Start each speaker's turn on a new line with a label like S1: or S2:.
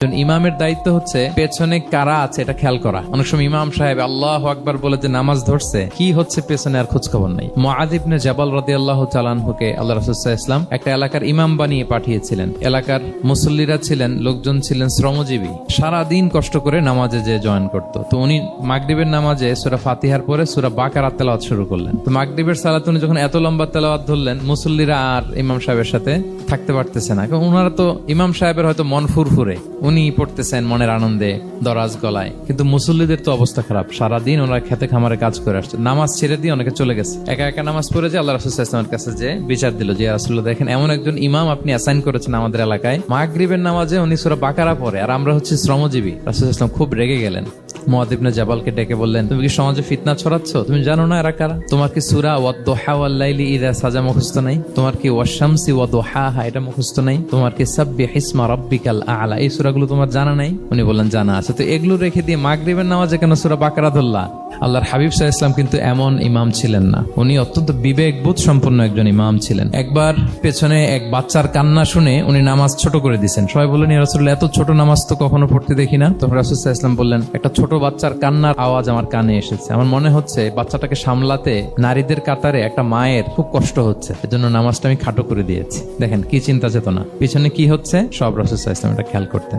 S1: ইমামের দায়িত্ব হচ্ছে পেছনে কারা আছে এটা খেয়াল করা। অনেক সময় ইমাম সাহেব আল্লাহু আকবার বলে যে নামাজ ধরছে, কি হচ্ছে পেছনে আর খোঁজ খবর নাই। মুআয ইবনে জাবাল রাদিয়াল্লাহু তাআলা আনহুকে আল্লাহ রাসূল সাল্লাল্লাহু আলাইহি ওয়াসাল্লাম একটা এলাকার ইমাম বানিয়ে পাঠিয়েছিলেন। এলাকার মুসল্লিরা ছিলেন, লোকজন ছিলেন শ্রমজীবী, সারা দিন কষ্ট করে নামাজে যে জয়েন করত। তো উনি মাগরিবের নামাজে সূরা ফাতিহার পরে সূরা বাকারা তেলাওয়াত শুরু করলেন। তো মাগরিবের সালাতে উনি যখন এত লম্বা তেলাওয়াত ধরলেন, মুসল্লিরা আর ইমাম সাহেবের সাথে থাকতে পারতেছে না, কারণ ওনারা তো ইমাম সাহেবের হয়তো মন ফুরফুরে, উনি পড়তেছেন মনের আনন্দে দরাজ গলায়, কিন্তু মুসল্লিদের তো অবস্থা খারাপ। সারাদিন ওনারা খেতে খামারে কাজ করে আসছে, নামাজ ছেড়ে দিয়ে অনেকে চলে গেছে। একা একা নামাজ পড়ে যে আল্লাহ রাসূল সাল্লাল্লাহু আলাইহি ওয়াসাল্লামের কাছে যে বিচার দিল যে ইয়া রাসূলুল্লাহ, দেখেন এমন একজন ইমাম আপনি অ্যাসাইন করেছেন আমাদের এলাকায়, মাগরিবের নামাজে উনি সূরা বাকারা পড়ে আর আমরা হচ্ছে শ্রমজীবী। রাসূল সাল্লাল্লাহু আলাইহি ওয়াসাল্লাম খুব রেগে গেলেন। মুআয ইবনে জাবালকে ডেকে বললেন, তুমি কি সমাজে ফিতনা ছড়াচ্ছ? তুমি জানো না এরা কারা? তোমার কি সূরা ওয়াদ-দুহা ওয়াল-লাইলি ইযা সাজা মুখস্থ নাই? তোমার কি ওয়াশ-শামসি ওয়া-দুহাহা এটা মুখস্থ নাই? তোমার কি সাব্বিহিসমা রাব্বিকাল আ'লা এই সূরাগুলো তোমার জানা নাই? উনি বললেন জানা আছে। তো এগুলো রেখে দিয়ে মাগরিবের নামাজে কেন সূরা বাকারা ধরলা? আল্লাহর হাবিব সাল্লাল্লাহু আলাইহি ওয়াসাল্লাম কিন্তু এমন ইমাম ছিলেন না, উনি অত্যন্ত বিবেকবোধ সম্পন্ন একজন ইমাম ছিলেন। একবার পেছনে এক বাচ্চার কান্না শুনে উনি নামাজ ছোট করে দিয়েছেন। সবাই বললেন, ইয়া রাসূলুল্লাহ, এত ছোট নামাজ তো কখনো পড়তে দেখি না। তখন রাসূল সাল্লাল্লাহু আলাইহি ওয়াসাল্লাম বললেন, একটা ছোট বাচ্চার কান্নার আওয়াজ আমার কানে এসেছে, আমার মনে হচ্ছে বাচ্চাটাকে সামলাতে নারীদের কাতারে একটা মায়ের খুব কষ্ট হচ্ছে, এজন্য নামাজটা আমি খাটো করে দিয়েছি। দেখেন কি চিন্তা চেতনা, পিছনে কি হচ্ছে সব রাসূল সাল্লাল্লাহু আলাইহি ওয়াসাল্লাম এটা খেয়াল করতেন।